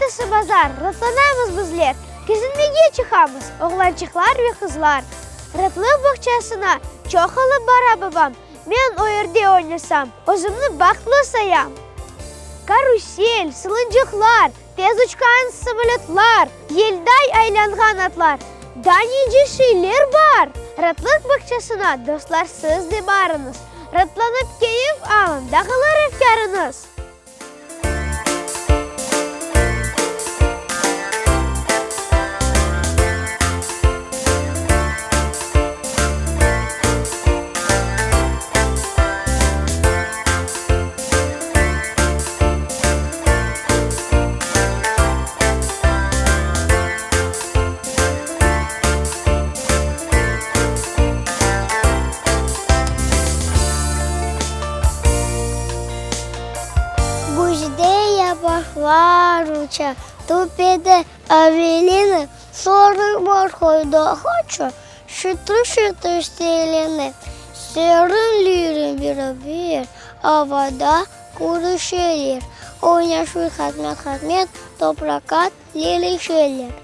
Ertesi pazar rıtlanamız bizler. Gezinmeye çıkamız, oğlancıklar ve kızlar. Rıtlık bahçesine çok alıp bara babam. Men o yerde oynasam, özümni baklı sayam. Karusel, sılıncıklar, tez uçkan samolotlar, yelday aylangan atlar. Da nice şeyler var. Rıtlık bahçesine dostlar siz de barınız. Rıtlanıp keyif alın, dağılır efkarınız. Güzde yapraklar uçar, tepede avelini, sorun mor koydu hoçu, şıtır şıtır stelini, serin lirin bir, havada kuru şeyler, oynaşır hatmet, toprakat lili şeyler.